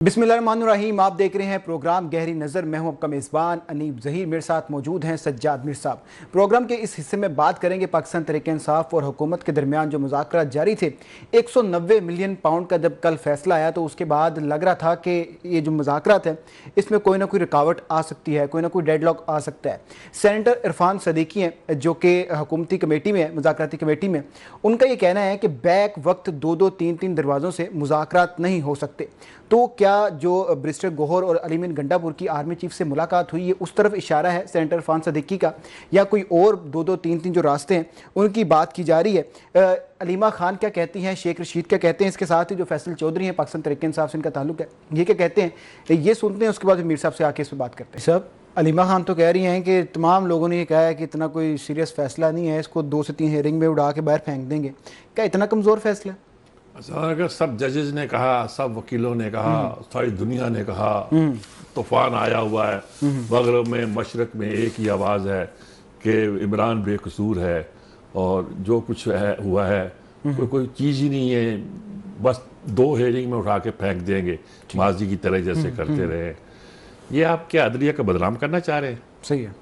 बिस्मिल्लाहिर्रहमानिर्रहीम। आप देख रहे हैं प्रोग्राम गहरी नज़र। मैं हूं आपका मेज़बान अनीब ज़हीर। मेरे साथ मौजूद हैं सज्जाद मीर साहब। प्रोग्राम के इस हिस्से में बात करेंगे पाकिस्तान तहरीक-ए-इंसाफ और हुकूमत के दरमियान जो मुज़ाकरात जारी थे। 190 मिलियन पाउंड का जब कल फैसला आया तो उसके बाद लग रहा था कि ये जो मुज़ाकरात हैं इसमें कोई ना कोई रुकावट आ सकती है, कोई ना कोई डेडलॉक आ सकता है। सेनेटर इरफान सदीकी हैं जो कि हुकूमती कमेटी में, मुज़ाकराती कमेटी में, उनका ये कहना है कि बैक वक्त 2-2, 3-3 दरवाज़ों से मुज़ाकरात नहीं हो सकते। तो क्या जो बैरिस्टर गौहर और अलीमीन गंडापुर की आर्मी चीफ से मुलाकात हुई है उस तरफ इशारा है सेनेटर इरफान सदीकी का, या कोई और 2-2, 3-3 जो रास्ते हैं उनकी बात की जा रही है? अलीमा खान क्या कहती हैं, शेख रशीद क्या कहते हैं, इसके साथ ही जो फैसल चौधरी हैं पाकिस्तान तहरीक-ए-इंसाफ से इनका ताल्लुक है, ये क्या कहते हैं, ये सुनते हैं। उसके बाद मीर साहब से आके इस पर बात करते हैं। साहब, अलीमा खान तो कह रही हैं कि तमाम लोगों ने ये कहा है कि इतना कोई सीरियस फैसला नहीं है, इसको 2 से 3 हेयरिंग में उड़ा के बाहर फेंक देंगे। क्या इतना कमज़ोर फैसला है? अगर सब जजेस ने कहा, सब वकीलों ने कहा, सारी दुनिया ने कहा, तूफान आया हुआ है, मगरब में मशरक में एक ही आवाज़ है कि इमरान बेकसूर है और जो कुछ है हुआ है कोई चीज़ ही नहीं है, बस 2 हेयरिंग में उठा के फेंक देंगे माजी की तरह जैसे करते रहे। ये आप क्या अदलिया का बदनाम करना चाह रहे हैं? सही है।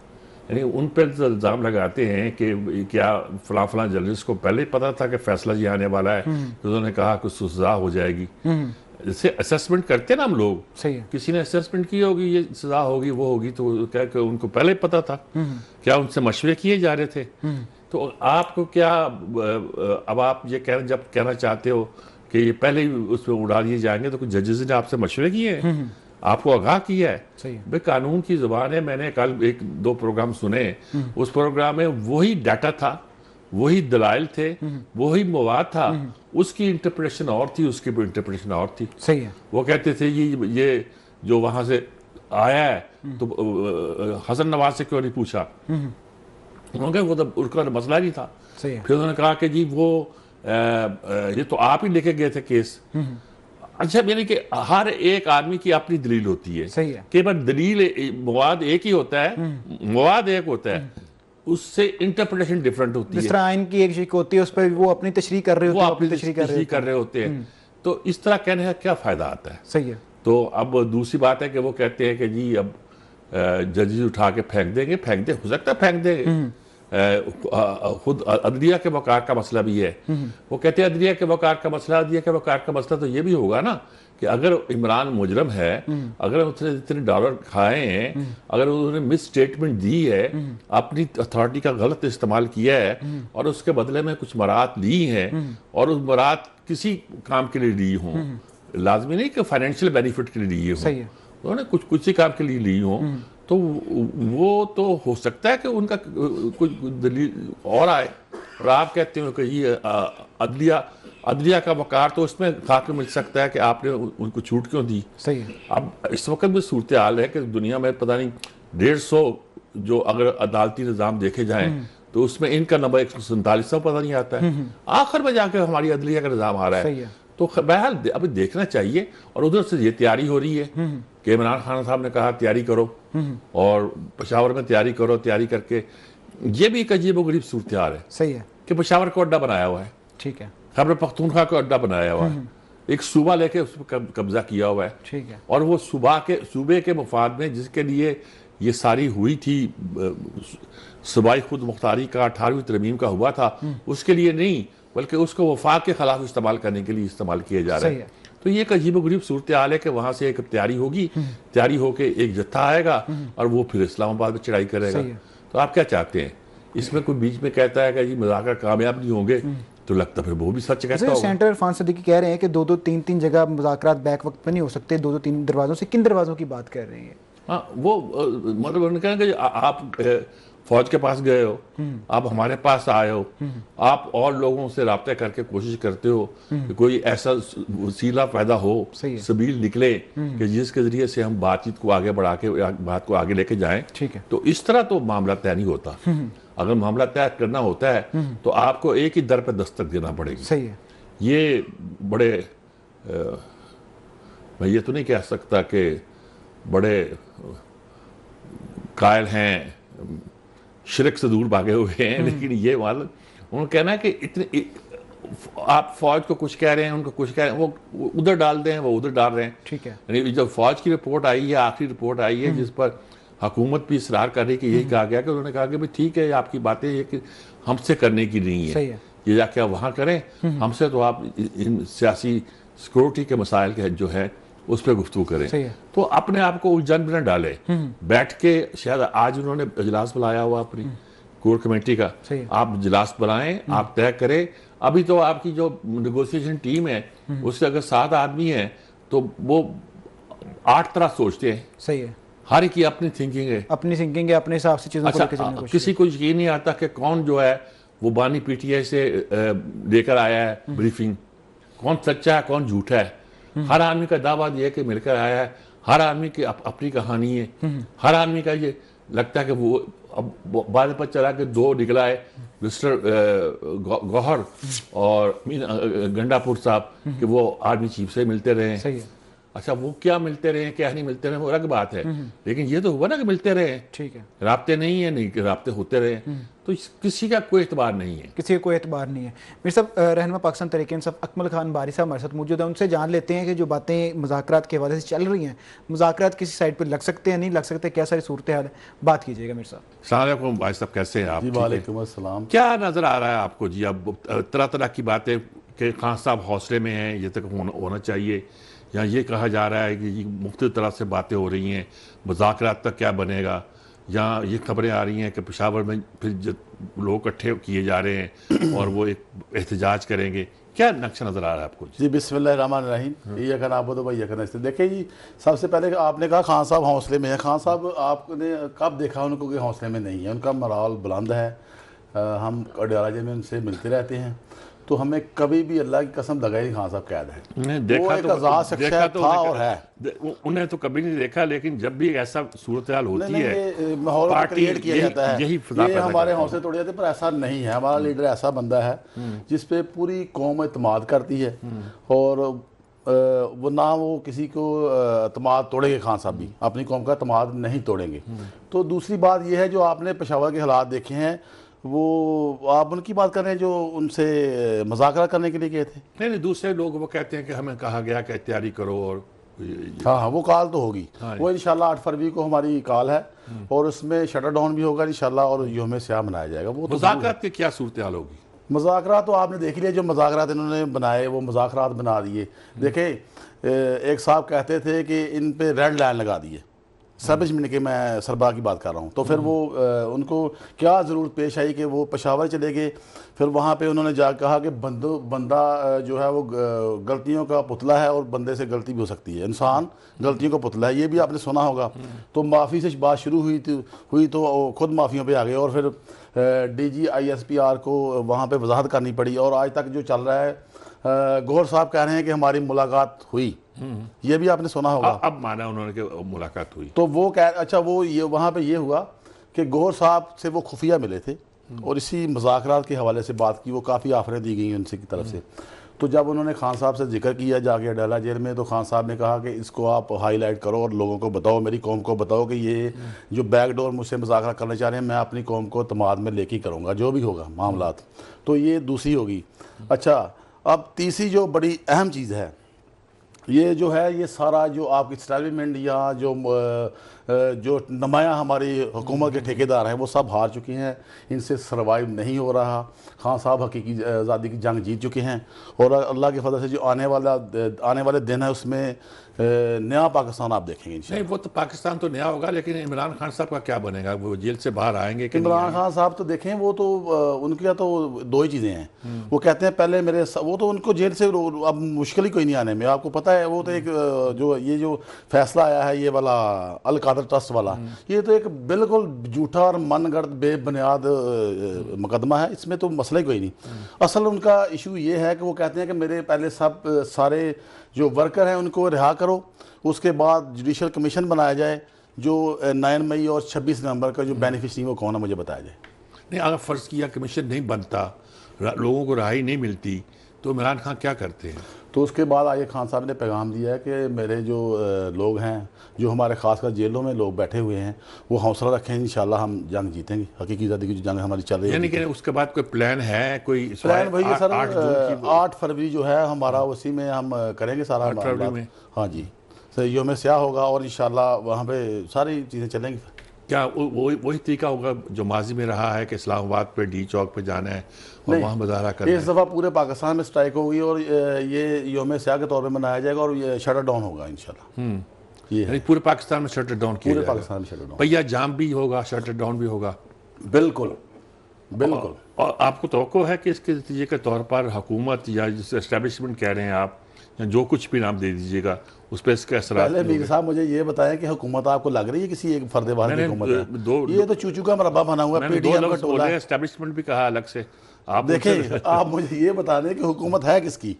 यानी उन पर इल्ज़ाम लगाते हैं कि क्या फलां फलां जर्नलिस्ट को पहले ही पता था कि फैसला ये आने वाला है, तो उन्होंने कहा कि सजा हो जाएगी। जैसे असेसमेंट करते हैं ना हम लोग, सही है। किसी ने असेसमेंट की होगी, ये सजा होगी, वो होगी, तो क्या कि उनको पहले ही पता था? क्या उनसे मशवरे किए जा रहे थे? तो आपको क्या अब आप ये जब कहना चाहते हो कि ये पहले ही उसमें उड़ा दिए जाएंगे, तो कुछ जजेस ने आपसे मशवरे किए हैं, आपको आगाह किया है? भाई कानून की जुबान है। मैंने कल 1-2 प्रोग्राम सुने, उस प्रोग्राम में वही डाटा था, वही दलाइल थे, वही मवाद था, उसकी इंटरप्रिटेशन और थी, उसकी इंटरप्रिटेशन और थी। सही है। वो कहते थे ये जो वहां से आया है तो हसन नवाज से क्यों नहीं पूछा? उन्होंने वो तो उनका मसला नहीं था। सही है। फिर उन्होंने कहा कि जी वो ये तो आप ही लेके गए थे केस। अच्छा, यानी कि हर एक आदमी की अपनी दलील होती है। सही है। कि दलील मवाद एक ही होता है, मवाद एक होता है, उससे इंटरप्रिटेशन डिफरेंट होती है। जिस तरह आइन की एक शिक होती है उस पर वो अपनी तशरीह कर रहे होते हैं, अपनी तशरीह कर रहे होते हैं। तो इस तरह कहने का क्या फायदा आता है? सही है। तो अब दूसरी बात है कि वो कहते हैं कि जी अब जजेस उठा के फेंक देंगे, फेंक दे, हो सकता है फेंक देंगे। खुद अदलिया के वकार का मसला भी है। वो कहते हैं अदलिया के वकार का मसला, अदलिया के वकार का मसला तो ये भी होगा ना कि अगर इमरान मुजरम है, अगर उसने इतने डॉलर खाए हैं, अगर उन्होंने मिस स्टेटमेंट दी है, अपनी अथॉरिटी का गलत इस्तेमाल किया है और उसके बदले में कुछ मराहत ली हैं और उस मराहत किसी काम के लिए ली हों, लाजमी नहीं कि फाइनेंशियल बेनिफिट के लिए लिए हों, उन्होंने कुछ ही काम के लिए ली हों, तो वो तो हो सकता है कि उनका कुछ दलील और आए। और आप कहते हो कि ये अदलिया का वकार तो उसमें खाके मिल सकता है कि आपने उनको छूट क्यों दी? सही है। अब इस वक्त भी सूरत हाल है कि दुनिया में पता नहीं 150 जो अगर अदालती निज़ाम देखे जाएं तो उसमें इनका नंबर 147 पता नहीं आता है। आखिर में जाकर हमारी अदलिया का निज़ाम आ रहा है। तो बहरहाल अभी देखना चाहिए। और उधर से ये तैयारी हो रही है कि इमरान खान साहब ने कहा तैयारी करो और पेशावर में तैयारी करो, तैयारी करके ये भी एक अजीब-ओ-गरीब सूरत हाल है। सही है। कि पेशावर को अड्डा बनाया हुआ है, ठीक है, खैबर पख्तूनख्वा को अड्डा बनाया हुआ है, एक सूबा लेके उस पर कब्जा किया हुआ है, ठीक है, और वो सूबे के मफाद में जिसके लिए ये सारी हुई थी, सूबाई खुद मुख्तारी का 18वीं तरमीम का हुआ था, उसके लिए नहीं बल्कि उसको वफाक के खिलाफ इस्तेमाल करने के लिए इस्तेमाल किया जा रहा है। तो ये एक अजीब-ओ-गरीब सूरत हाल है कि वहाँ से एक तैयारी होगी, तैयारी होके एक जत्था आएगा और वो फिर इस्लामाबाद में चढ़ाई करेगा। तो आप क्या चाहते हैं? इसमें कोई बीच में कहता है कि जी मुज़ाकर कामयाब नहीं होंगे, तो लगता फिर वो भी सच कहता होगा। सेनेटर इरफान सदीकी कह रहे हैं कि 2-2, 3-3 जगह मुज़ाकरात बैक वक्त पे नहीं हो सकते, 2-2, 3 दरवाज़ों से। किन दरवाज़ों की बात कर रहे हैं? हाँ, वो मतलब उन्होंने कहा कि आप फौज के पास गए हो, आप हमारे पास आए हो, आप और लोगों से राब्ते करके कोशिश करते हो कि कोई ऐसा वसीला पैदा हो, सबील निकले कि जिसके जरिए से हम बातचीत को आगे बढ़ा के बात को आगे लेके जाएं। ठीक है। तो इस तरह तो मामला तय नहीं होता। अगर मामला तय करना होता है तो आपको एक ही दर पर दस्तक देना पड़ेगी। सही है। ये बड़े मैं ये तो नहीं कह सकता कि बड़े कायल हैं, शिरक से दूर भागे हुए हैं, लेकिन ये मतलब उन्होंने कहना है कि इतने आप फौज को कुछ कह रहे हैं, उनको कुछ कह रहे हैं, वो उधर डाल दें, वो उधर डाल रहे हैं। ठीक है। यानी जब फौज की रिपोर्ट आई है, आखिरी रिपोर्ट आई है, जिस पर हुकूमत भी इसरार कर रही है कि यही कहा गया कि उन्होंने कहा कि भाई ठीक है, आपकी बातें ये कि हमसे करने की नहीं है, सही है। ये जाके आप वहाँ करें, हमसे तो आप इन सियासी सिक्योरिटी के मसाइल के जो है उस पर गुफ्तगू करें। सही है। तो अपने आप को उलझन में न डाले, बैठ के, शायद आज उन्होंने इजलास बुलाया हुआ अपनी कोर कमेटी का, सही है। आप इजलास बुलाएं, आप तय करें। अभी तो आपकी जो नेगोशिएशन टीम है उससे अगर 7 आदमी हैं तो वो 8 तरह सोचते हैं। सही है। हर एक की अपनी थिंकिंग है, अपनी थिंकिंग है, अपने हिसाब से चीज़ों को लेकर चलने की अच्छा, कोशिश किसी को यकीन नहीं आता कि कौन जो है वो बानी पीटीआई से लेकर आया है ब्रीफिंग, कौन सच्चा है कौन झूठा है। हर आदमी का दावा ये है कि मिलकर आया है, हर आदमी की अपनी कहानी है, हर आदमी का ये लगता है कि वो अब बाद में पता चला कि 2 निकला है, मिस्टर गौहर और गंडापुर साहब, कि वो आर्मी चीफ से मिलते रहे हैं। सही है। अच्छा, वो क्या मिलते रहे क्या नहीं मिलते रहे वो अलग बात है, लेकिन ये तो हुआ ना कि मिलते रहे। ठीक है। राब्ते नहीं है, नहीं राब्ते होते रहे, तो किसी का कोई एतबार नहीं है, किसी का कोई एतबार नहीं है। मेरे साहब, रहनुमा पाकिस्तान तहरीक-ए-इंसाफ अकमल खान बारी साहब हमारे साथ मौजूद है, उनसे जान लेते हैं कि जो बातें मुज़ाकरात के हवाले से चल रही हैं, मुज़ाकरात किसी साइड पर लग सकते हैं, नहीं लग सकते, क्या सारी सूरत हाल है, बात कीजिएगा मेरे साहब। अस्सलाम वालेकुम भाई साहब, कैसे हैं आप? जी वालेकुम अस्सलाम। क्या नजर आ रहा है आपको जी? अब तरह तरह की बातें कि खान साहब हौसले में हैं, ये तक होना चाहिए, या ये कहा जा रहा है कि मुख्तलिफ तरह से बातें हो रही हैं, मुज़ाकरात तक क्या बनेगा, या ये खबरें आ रही हैं कि पेशावर में फिर लोग इकट्ठे किए जा रहे हैं और वो एक एहतजाज करेंगे। क्या नक्शा नज़र आ रहा है आपको जी? बिस्मिल्लाहिर्रहमानिर्रहीम। ये कहना आप तो भाई कहना इससे देखिए जी, सबसे पहले आपने कहा खान साहब हौसले में है। खान साहब आपने कब देखा उनको कि हौसले में नहीं है? उनका मोराल बुलंद है। हम अडयाला में उनसे मिलते रहते हैं, तो हमें कभी भी अल्लाह की कसम लगाई खान साहब कैद है। वो एक आज़ाद शख्सियत था और है। उन्हें तो कभी नहीं देखा, लेकिन जब भी ऐसा सूरत हाल होती है, माहौल क्रिएट किया जाता है, ये हमारे हौसले तोड़े जाते हैं, पर ऐसा नहीं है। हमारा लीडर ऐसा बंदा है जिस पे पूरी कौम एतमाद करती है, और वो ना वो किसी को एतमाद तोड़ेंगे। खान साहब भी अपनी कौम का एतमाद नहीं तोड़ेंगे। तो दूसरी बात यह है, जो आपने पेशावर के हालात देखे हैं, वो आप उनकी बात कर रहे हैं जो उनसे मुज़ाकरा करने के लिए गए थे? नहीं, दूसरे लोग वो कहते हैं कि हमें कहा गया कि तैयारी करो, और हाँ, वो कॉल तो होगी। वो इंशाल्लाह 8 फरवरी को हमारी कॉल है, और उसमें शटर डाउन भी होगा इंशाल्लाह, और यौम सियाह मनाया जाएगा। वो मुज़ाकरात की क्या सूरत हाल होगी? मुज़ाकरात तो आपने देख लिया, जो मुज़ाकरात इन्होंने बनाए वो मुज़ाकरात बना दिए। देखे, एक साहब कहते थे कि इन पे रेड लाइन लगा दिए, सर्विस मिनट के, मैं सरबराह की बात कर रहा हूँ। तो फिर वो उनको क्या ज़रूरत पेश आई कि वो पेशावर चले गए। फिर वहाँ पे उन्होंने जा कहा कि बंदा जो है वो गलतियों का पुतला है, और बंदे से गलती भी हो सकती है, इंसान गलतियों का पुतला है, ये भी आपने सुना होगा। तो माफ़ी से बात शुरू हुई तो खुद माफ़ियों पे आ गए, और फिर DG ISPR को वहाँ पे वजाहत करनी पड़ी। और आज तक जो चल रहा है, गौहर साहब कह रहे हैं कि हमारी मुलाकात हुई, ये भी आपने सुना होगा। अब माना उन्होंने कि मुलाकात हुई, तो वो अच्छा, वो ये वहाँ पे ये हुआ कि गौहर साहब से वो खुफिया मिले थे, और इसी मुज़ाकरात के हवाले से बात की। वो काफ़ी ऑफरें दी गई उनसे की तरफ से। तो जब उन्होंने खान साहब से जिक्र किया जाके अडाला जेल में, तो खान साहब ने कहा कि इसको आप हाईलाइट करो और लोगों को बताओ, मेरी कौम को बताओ कि ये जो बैकडोर मुझसे मुज़ाकरा करना चाह रहे हैं, मैं अपनी कौम को तमाद में लेके करूँगा, जो भी होगा मामलात। तो ये दूसरी होगी। अच्छा, अब तीसरी जो बड़ी अहम चीज़ है, ये जो है, ये सारा जो आपकी स्टैब्लिशमेंट या जो नुमाया हमारी हुकूमत के ठेकेदार हैं, वो सब हार चुके हैं, इनसे सर्वाइव नहीं हो रहा। खान साहब हकीकी आज़ादी की जंग जीत चुके हैं, और अल्लाह के फजल से जो आने वाले दिन है, उसमें नया पाकिस्तान आप देखेंगे इंशाल्लाह। नहीं, वो तो पाकिस्तान तो नया होगा, लेकिन इमरान खान साहब का क्या बनेगा? वो जेल से बाहर आएंगे कि इमरान खान साहब तो देखें, वो तो उनकी तो 2 ही चीज़ें हैं। वो कहते हैं पहले वो तो उनको जेल से अब मुश्किल ही कोई नहीं आने में, आपको पता है। वो तो एक जो फैसला आया है ये वाला अल कादर ट्रस्ट वाला, ये तो एक बिल्कुल झूठा और मनगढ़ंत बेबुनियाद मुकदमा है, इसमें तो मसला ही कोई नहीं। असल उनका इशू ये है कि वो कहते हैं कि मेरे पहले सारे जो वर्कर हैं उनको रिहा करो, उसके बाद जुडिशल कमीशन बनाया जाए, जो 9 मई और 26 नवंबर का जो बेनिफिशरी वो कौन है मुझे बताया जाए। नहीं, अगर फ़र्ज़ किया कमीशन नहीं बनता, लोगों को रिहाई नहीं मिलती, तो इमरान खान क्या करते हैं? तो उसके बाद आगे खान साहब ने पैगाम दिया है कि मेरे जो लोग हैं, जो हमारे खासकर जेलों में लोग बैठे हुए हैं, वो हौसला रखें, इंशाल्लाह हम जंग जीतेंगे। हकीकी आज़ादी की जो जंग हमारी चल रही है, यानी कि उसके बाद कोई प्लान है? कोई प्लान वही है सर, 8 फरवरी जो है हमारा, उसी में हम करेंगे सारा 8 फरवरी में। हाँ जी सर, योम स्याह होगा और इंशाल्लाह वहाँ पे सारी चीज़ें चलेंगी। क्या वही तरीका होगा जो माजी में रहा है कि इस्लामाबाद पे डी चौक पे जाना है और वहाँ मुजाहरा करना है? इस दफ़ा पूरे पाकिस्तान में स्ट्राइक होगी और ये योम स्याह के तौर पे मनाया जाएगा और ये शटर डाउन होगा इंशाल्लाह। ये यानी पूरे पाकिस्तान में शटर डाउन किया पूरे जाएगा। पाकिस्तान में शटर डाउन, पहिया जाम भी होगा, शटर डाउन भी होगा। बिल्कुल बिल्कुल। और आपको तवक्को है कि इसके नतीजे के तौर पर हुकूमत या जिस एस्टेब्लिशमेंट कह रहे हैं आप, या जो कुछ भी नाम दे दीजिएगा, उस पर इसका असर? पहले मीर साहब मुझे ये बताएं कि हुकूमत आपको लग रही है किसी एक फर्द वाहिद की हुकूमत है? ये तो चूचू का मरबा बना हुआ है, पीडीएम का टोला है। एस्टेब्लिशमेंट भी कहा अलग से। आप देखिए, आप मुझे ये बता दें कि हुकूमत है किसकी,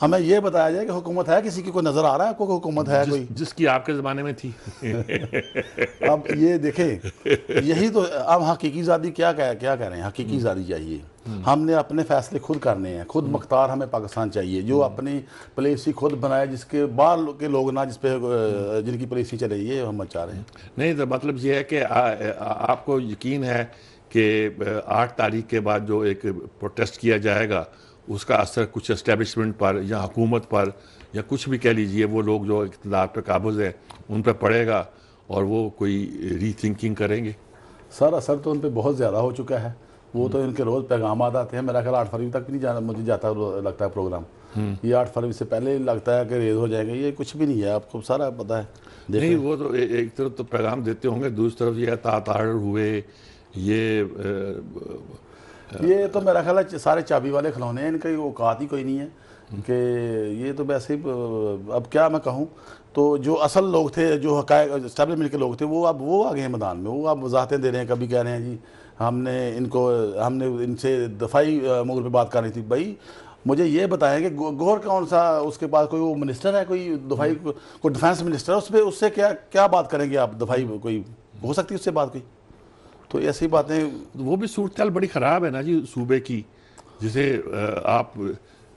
हमें ये बताया जाए कि हुकूमत है किसी की। कोई नजर आ रहा है आपको हुकूमत है कोई? जिसकी आपके ज़माने में थी। अब ये देखें, यही तो अब हकीकी आज़ादी क्या कह रहे हैं? हकीकी आज़ादी चाहिए, हमने अपने फैसले खुद करने हैं, खुद मुख्तार हमें पाकिस्तान चाहिए, जो अपनी पॉलिसी खुद बनाए, जिसके बाहर के लोग ना जिस पे जिनकी पॉलिसी चले, ये हम चाह रहे हैं। नहीं तो मतलब ये है कि आपको यकीन है कि 8 तारीख के बाद जो एक प्रोटेस्ट किया जाएगा, उसका असर कुछ एस्टेब्लिशमेंट पर या हुकूमत पर या कुछ भी कह लीजिए, वो लोग जो इक़्तिदार पर काबुज़ हैं उन पर पड़ेगा और वो कोई रीथिंकिंग करेंगे? सर असर तो उन पर बहुत ज़्यादा हो चुका है। वो तो इनके रोज़ पैगाम आते हैं, मेरा ख्याल 8 फरवरी तक भी नहीं जाना मुझे जाता लगता है प्रोग्राम। ये 8 फरवरी से पहले लगता है कि रेज हो जाएगा, ये कुछ भी नहीं है, आपको सारा पता है। नहीं, वो तो एक तरफ तो पैगाम देते होंगे, दूसरी तरफ ये ताड़ हुए, ये तो मेरा ख्याल है सारे चाबी वाले खिलौने हैं, इनका औकात ही कोई नहीं है कि ये तो वैसे ही। अब क्या मैं कहूँ, तो जो असल लोग थे, जो एस्टेब्लिशमेंट के लोग थे, वो आ गए हैं मैदान में। वो अब वजाहतें दे रहे हैं, कभी कह रहे हैं जी हमने इनसे दफाई मुल्क पे बात करनी थी। भाई मुझे ये बताएं कि गौर कौन सा उसके पास कोई वो मिनिस्टर है, कोई दफाई कोई डिफेंस मिनिस्टर है, उस पर उससे क्या बात करेंगे आप? दफाई कोई हो सकती है उससे बात कोई? तो ऐसी बातें, वो भी सूरत बड़ी ख़राब है ना जी सूबे की, जिसे आप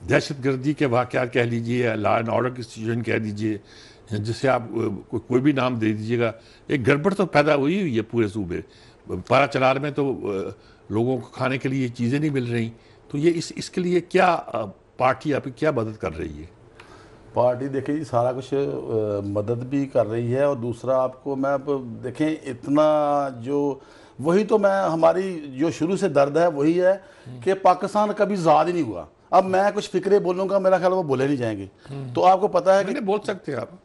दहशतगर्दी के वाक़यात कह लीजिए, लॉ एंड ऑर्डर की सिचुएशन कह दीजिए, जिसे आप कोई भी नाम दे दीजिएगा, एक गड़बड़ तो पैदा हुई है पूरे सूबे। पारा चनार में तो लोगों को खाने के लिए चीज़ें नहीं मिल रही। तो ये इसके लिए क्या पार्टी आपकी क्या मदद कर रही है? पार्टी देखिए जी, सारा कुछ मदद भी कर रही है, और दूसरा आपको मैं देखें इतना जो वही तो मैं हमारी जो शुरू से दर्द है वही है कि पाकिस्तान कभी आज़ाद ही नहीं हुआ। अब मैं कुछ फिक्रे बोलूँगा, मेरा ख्याल वो बोले नहीं जाएंगे। तो आपको पता है कि बोल सकते हैं आप।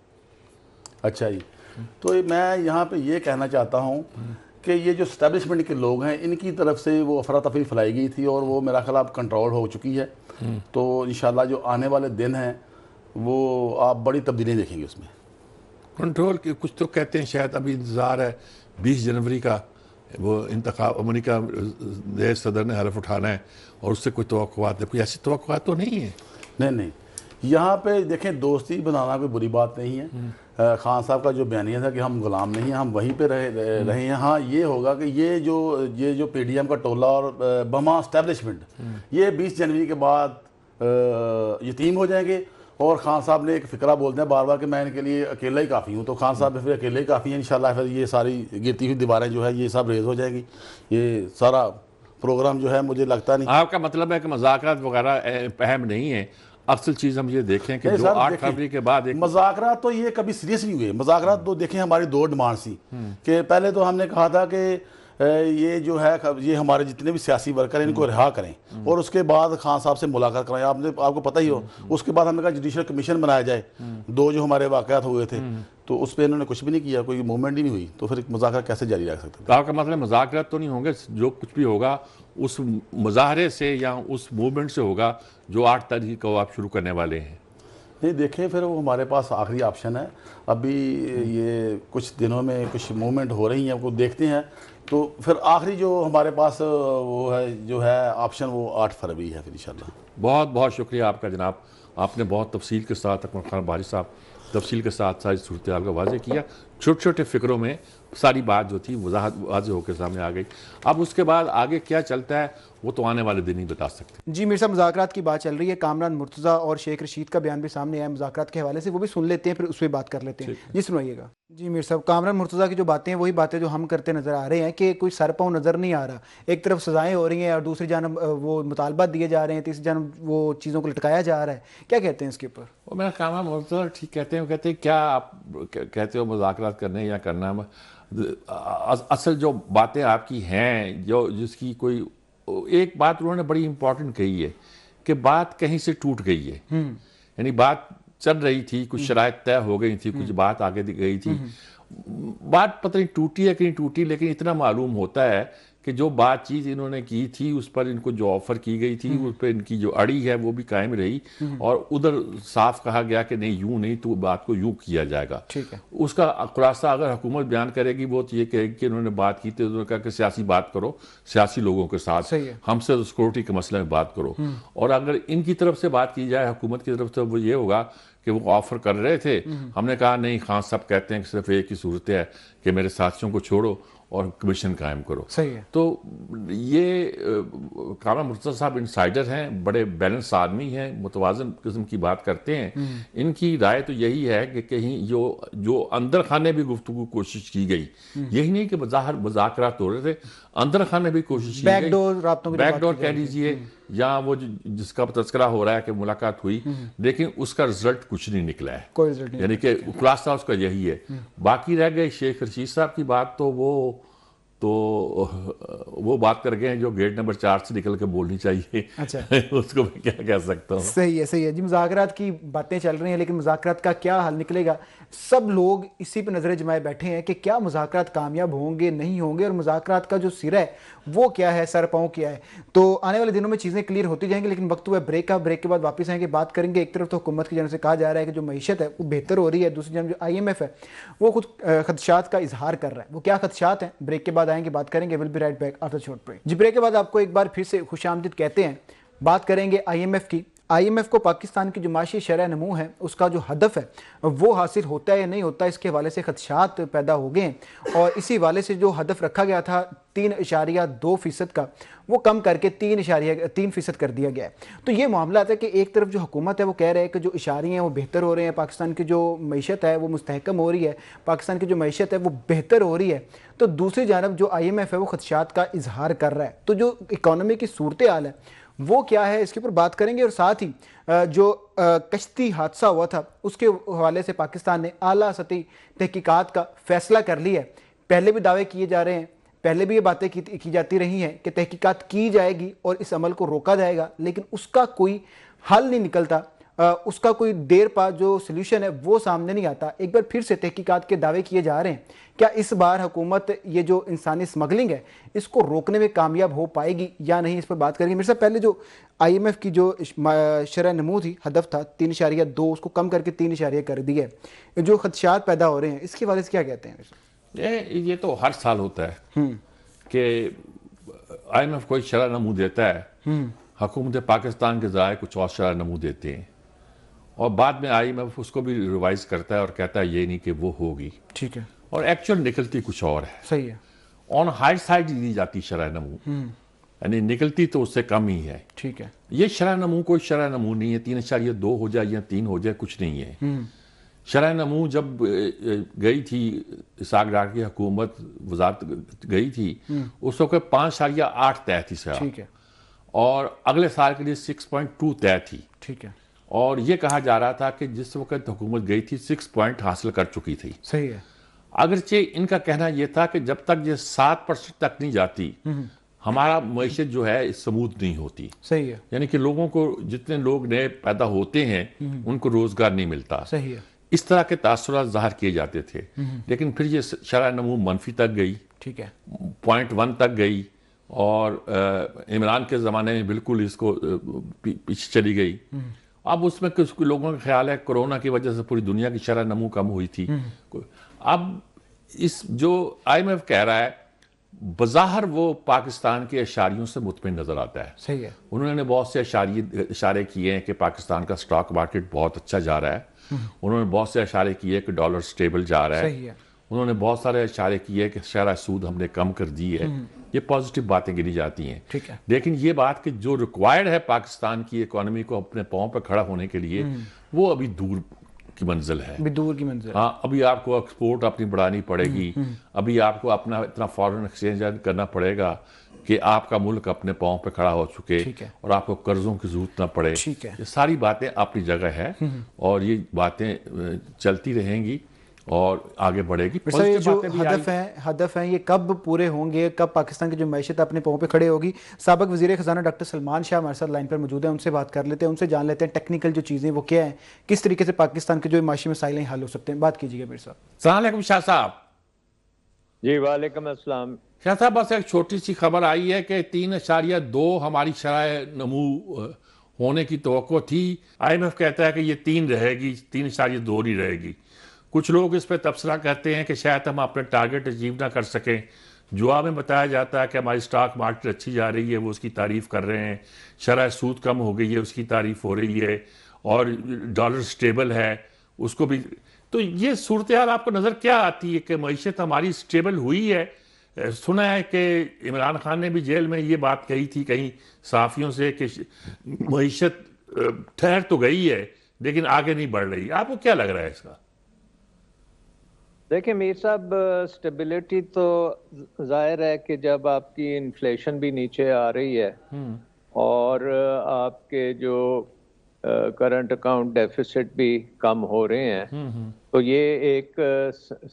अच्छा जी, तो मैं यहाँ पे ये कहना चाहता हूँ कि ये जो स्टैब्लिशमेंट के लोग हैं, इनकी तरफ से वो अफरा तफरी फैलाई गई थी और वो मेरा ख्याल अब कंट्रोल हो चुकी है। तो इंशाल्लाह जो आने वाले दिन हैं वो आप बड़ी तब्दीली देखेंगे उसमें। कंट्रोल के कुछ तो कहते हैं, शायद अभी इंतज़ार है 20 जनवरी का, वो इंतखाब अमेरिका नए सदर ने हलफ उठाना है और उससे कोई तवक्कुआत है? कोई ऐसी तवक्कुआत तो नहीं है? नहीं, यहाँ पे देखें दोस्ती बनाना कोई बुरी बात नहीं है। खान साहब का जो बयानिया था कि हम गुलाम नहीं हैं, हम वहीं पे रहे हैं। हाँ, ये होगा कि ये जो पीडीएम का टोला और बमा एस्टेब्लिशमेंट, ये 20 जनवरी के बाद यतीम हो जाएंगे। और खान साहब ने एक फ़िक्रा बोलते हैं बार बार कि मैं इनके लिए अकेला ही काफ़ी हूँ, तो खान साहब फिर अकेले ही काफ़ी हैं। इंशाल्लाह फिर ये सारी गिरती हुई दीवारें जो है ये सब रेज हो जाएगी। ये सारा प्रोग्राम जो है मुझे लगता नहीं। आपका मतलब है कि मज़ाकरात वगैरह अहम नहीं है, असल चीज़ हम ये देखें कि जो 8 फरवरी के बाद एक मज़ाकरात तो ये कभी सीरियस नहीं हुए। मज़ाकरात तो देखें हमारी 2 डिमांड थी कि पहले तो हमने कहा था कि ये जो है ये हमारे जितने भी सियासी वर्कर हैं इनको रिहा करें और उसके बाद खान साहब से मुलाकात कराएं। आपको पता ही हो, उसके बाद हमने कहा जुडिशल कमीशन बनाया जाए। 2 जो हमारे वाक़यात हुए थे, तो उस पर इन्होंने कुछ भी नहीं किया, कोई मूवमेंट ही नहीं हुई। तो फिर मुज़ाकरा कैसे जारी रख सकते? तो आपका मतलब मज़ाकरात तो नहीं होंगे, जो कुछ भी होगा उस मुज़ाहरे से या उस मूवमेंट से होगा जो 8 तारीख को आप शुरू करने वाले हैं? नहीं, देखें फिर वो हमारे पास आखिरी ऑप्शन है। अभी ये कुछ दिनों में कुछ मूवमेंट हो रही हैं, वो देखते हैं। तो फिर आखिरी जो हमारे पास वो है जो है ऑप्शन, वो 8 फरवरी है फिर इंशाल्लाह। बहुत बहुत शुक्रिया आपका जनाब, आपने बहुत तफसील के साथ अकमल खान बारी साहब तफसील के साथ सारी सूरत हाल का वाज़ेह किया। छोटे छोटे फिक्रों में सारी बात जो थी वजाहत वाज़ होकर सामने आ गई। अब उसके बाद आगे क्या चलता है वो तो आने वाले दिन ही बता सकते हैं। जी मीर साहब, मुज़ाकरात की बात चल रही है, कामरान मुर्तज़ा और शेख रशीद का बयान भी सामने आया मुज़ाकरात के हवाले से, वो भी सुन लेते हैं फिर उस पर बात कर लेते हैं। जी सुनाइएगा। जी मीर साहब, कामरान मुर्तज़ा की जो बातें हैं वही बातें जो हम करते नज़र आ रहे हैं कि कोई सर पाँव नज़र नहीं आ रहा। एक तरफ सज़ाएँ हो रही हैं और दूसरी जानब वो मुतालबात दिए जा रहे हैं, तीसरी जानब वो चीज़ों को लटकाया जा रहा है। क्या कहते हैं इसके ऊपर? वो मेरा कामरान मुर्तज़ा ठीक कहते हैं, कहते हैं क्या आप कहते हो मुज़ाकरात करने या करना, असल जो बातें आपकी हैं जो जिसकी कोई एक बात उन्होंने बड़ी इंपॉर्टेंट कही है कि बात कहीं से टूट गई है। यानी बात चल रही थी, कुछ शराइत तय हो गई थी, कुछ बात आगे गई थी, बात पता नहीं टूटी है कि नहीं टूटी, लेकिन इतना मालूम होता है कि जो बातचीत इन्होंने की थी उस पर इनको जो ऑफर की गई थी उस पर इनकी जो अड़ी है वो भी कायम रही, और उधर साफ कहा गया कि नहीं यूं नहीं तो बात को यूं किया जाएगा। ठीक है। उसका खुलासा अगर हुकूमत बयान करेगी वो तो ये कहेगी कि इन्होंने बात की थी, उन्होंने कहा कि सियासी बात करो सियासी लोगों के साथ, हमसे तो सिक्योरिटी के मसले में बात करो। और अगर इनकी तरफ से बात की जाए हुकूमत की तरफ से, वो ये होगा कि वो ऑफर कर रहे थे, हमने कहा नहीं, खान साहब कहते हैं कि सिर्फ एक ही सूरत है कि मेरे साथियों को छोड़ो और कमीशन कायम करो। सही है। तो ये कामरान मुर्तज़ा साहब इंसाइडर हैं, बड़े बैलेंस आदमी हैं, मुतवाज़न किस्म की बात करते हैं। इनकी राय तो यही है कि कहीं जो अंदर खाने भी गुफ्तगू कोशिश की गई, यही नहीं कि बाहर मुज़ाकरात हो रहे थे, अंदर खाने भी कोशिश की गई, बैकडोर कह लीजिए, या वो जिसका तस्करा हो रहा है कि मुलाकात हुई, लेकिन उसका रिजल्ट कुछ नहीं निकला है, कोई रिजल्ट नहीं, यानी कि खुलासा उसका यही है। बाकी रह गए शेख रशीद साहब की बात, तो वो बात कर गए हैं जो गेट नंबर 4 से निकल के बोलनी चाहिए। अच्छा उसको मैं क्या कह सकता हूँ। सही है जी। मुज़ाकरात की बातें चल रही हैं, लेकिन मुज़ाकरात का क्या हल निकलेगा, सब लोग इसी पर नज़रें जमाए बैठे हैं कि क्या मुज़ाकरात कामयाब होंगे नहीं होंगे, और मुज़ाकरात का जो सिरा है वो क्या है, सर पाँव क्या है। तो आने वाले दिनों में चीज़ें क्लियर होती जाएंगी, लेकिन वक्त हुआ ब्रेक का, ब्रेक के बाद वापस आएंगे, बात करेंगे। एक तरफ तो हुकूमत की जानब से कहा जा रहा है कि जो मईशत है वो बेहतर हो रही है, दूसरी जानब जो IMF है वो खुद खदशात का इजहार कर रहा है। वो क्या खदशात हैं, ब्रेक के बाद आएंगे, बात करेंगे। Will be right back after short break. जी ब्रेक के बाद आपको एक बार फिर से खुशामदीद कहते हैं। बात करेंगे IMF की। IMF को पाकिस्तान की जो माशी शरह नमू है उसका जो हदफ है वो हासिल होता है या नहीं होता, इसके हवाले से खदशात पैदा हो गए हैं, और इसी हवाले से जो हदफ रखा गया था 3.2% का, वो कम करके 3% कर दिया गया है। तो ये मामला आता है कि एक तरफ जो हुकूमत है वो कह रहे हैं कि जो इशारे हैं वो बेहतर हो रहे हैं, पाकिस्तान की जो मईशत है वो मुस्तहकम हो रही है, पाकिस्तान की जो मईशत है वो बेहतर हो रही है, तो दूसरी जानब जो IMF है वो खदशात का इजहार कर रहा है। तो जो इकॉनमी की सूरत हाल है वो क्या है, इसके ऊपर बात करेंगे। और साथ ही जो कश्ती हादसा हुआ था उसके हवाले से पाकिस्तान ने आला सतही तहकीकात का फैसला कर लिया है। पहले भी दावे किए जा रहे हैं, पहले भी ये बातें की जाती रही हैं कि तहकीकात की जाएगी और इस अमल को रोका जाएगा, लेकिन उसका कोई हल नहीं निकलता, उसका कोई देर पा जो सल्यूशन है वो सामने नहीं आता। एक बार फिर से तहकीकात के दावे किए जा रहे हैं। क्या इस बार हुकूमत ये जो इंसानी स्मगलिंग है इसको रोकने में कामयाब हो पाएगी या नहीं, इस पर बात करेंगे। मेरे से पहले जो IMF की जो शरह नमू थी, हदफ था 3.2, उसको कम करके 3 कर दिया है। जो खदशात पैदा हो रहे हैं इसके बारे में क्या कहते हैं? ये तो हर साल होता है कि IMF कोई शरह नमू देता है, हुकूमत पाकिस्तान के ज़राए कुछ और शरह नमू देते हैं, और बाद में IMF उसको भी रिवाइज करता है और कहता है ये नहीं कि वो होगी। ठीक है। और एक्चुअल निकलती कुछ और है। सही है। ऑन हाई साइड दी जाती शरह नमू, यानी निकलती तो उससे कम ही है। ठीक है। ये शरह नमू कोई शरह नमू नहीं है, 3.2 हो जाए या 3 हो जाए कुछ नहीं है। शरह नमू जब गई थी इसाक डार की हुकूमत वजारत गई थी, उस वक्त 5.8 तय थी शरह। ठीक है। और अगले साल के लिए 6.2 तय थी। ठीक है। और ये कहा जा रहा था कि जिस वक्त हुकूमत गई थी 6 पॉइंट हासिल कर चुकी थी। सही है। अगरचे इनका कहना यह था कि जब तक ये 7% तक नहीं जाती हमारा मईशत जो है स्मूथ नहीं होती। सही है। यानी कि लोगों को, जितने लोग नए पैदा होते हैं उनको रोजगार नहीं मिलता। सही है। इस तरह के तासुरात ज़ाहिर किए जाते थे। लेकिन फिर ये शरह नमू मनफी तक गई। ठीक है। 0.1 तक गई, और इमरान के ज़माने में बिल्कुल इसको पीछे चली गई। अब उसमें कुछ लोगों का ख्याल है कोरोना की वजह से पूरी दुनिया की शरह नमू कम हुई थी। अब इस जो IMF कह रहा है, बज़ाहिर वो पाकिस्तान के इशारियों से मुतमिन नजर आता है। सही है। उन्होंने बहुत से इशारे किए हैं कि पाकिस्तान का स्टॉक मार्केट बहुत अच्छा जा रहा है। उन्होंने बहुत से इशारे किए कि डॉलर स्टेबल जा रहा है। सही है। उन्होंने बहुत सारे इशारे किए कि शरह सूद हमने कम कर दी है, ये पॉजिटिव बातें गिनी जाती हैं। ठीक है। लेकिन ये बात कि जो रिक्वायर्ड है पाकिस्तान की इकोनॉमी को अपने पाँव पर खड़ा होने के लिए, वो अभी दूर की मंजिल है, अभी दूर की मंजिल। हाँ, अभी आपको एक्सपोर्ट अपनी बढ़ानी पड़ेगी, अभी आपको अपना इतना फॉरेन एक्सचेंज करना पड़ेगा कि आपका मुल्क अपने पाँव पे खड़ा हो चुके और आपको कर्जों की जरूरत ना पड़े। ये सारी बातें अपनी जगह है और ये बातें चलती रहेंगी और आगे बढ़ेगी। ये जो हदफ हैं ये कब पूरे होंगे, कब पाकिस्तान की जो मैशत अपने पाँव पे खड़े होगी? साबिक वज़ीर ख़ज़ाना डॉक्टर सलमान शाह हमारे साथ लाइन पर मौजूद है, उनसे बात कर लेते हैं, उनसे जान लेते हैं टेक्निकल जो चीज़ें वो क्या हैं, किस तरीके से पाकिस्तान के जो माशी मसाइल हैं हल हो सकते हैं। बात कीजिएगा मीर साहब। अस्सलाम वालेकुम शाह साहब। जी वालेकुम अस्सलाम। शाह साहब, बस एक छोटी सी खबर आई है कि 3.2 हमारी शरह नमू होने की तवक्को थी। IMF कहता है कि ये 3 रहेगी, 3.2 नहीं रहेगी। कुछ लोग इस पर तबसरा करते हैं कि शायद हम अपने टारगेट अचीव ना कर सकें। जवाब में बताया जाता है कि हमारी स्टॉक मार्केट अच्छी जा रही है, वो उसकी तारीफ़ कर रहे हैं, शरह सूद कम हो गई है, उसकी तारीफ़ हो रही है, और डॉलर स्टेबल है, उसको भी। तो ये सूरत हाल आपको नज़र क्या आती है कि मईशत हमारी स्टेबल हुई है? सुना है कि इमरान खान ने भी जेल में ये बात कही थी कहीं सहाफ़ियों से कि मईशत ठहर तो गई है लेकिन आगे नहीं बढ़ रही। आपको क्या लग रहा है इसका? देखिए मीर साहब, स्टेबिलिटी तो जाहिर है कि जब आपकी इन्फ्लेशन भी नीचे आ रही है और आपके जो करंट अकाउंट डेफिसिट भी कम हो रहे हैं, तो ये एक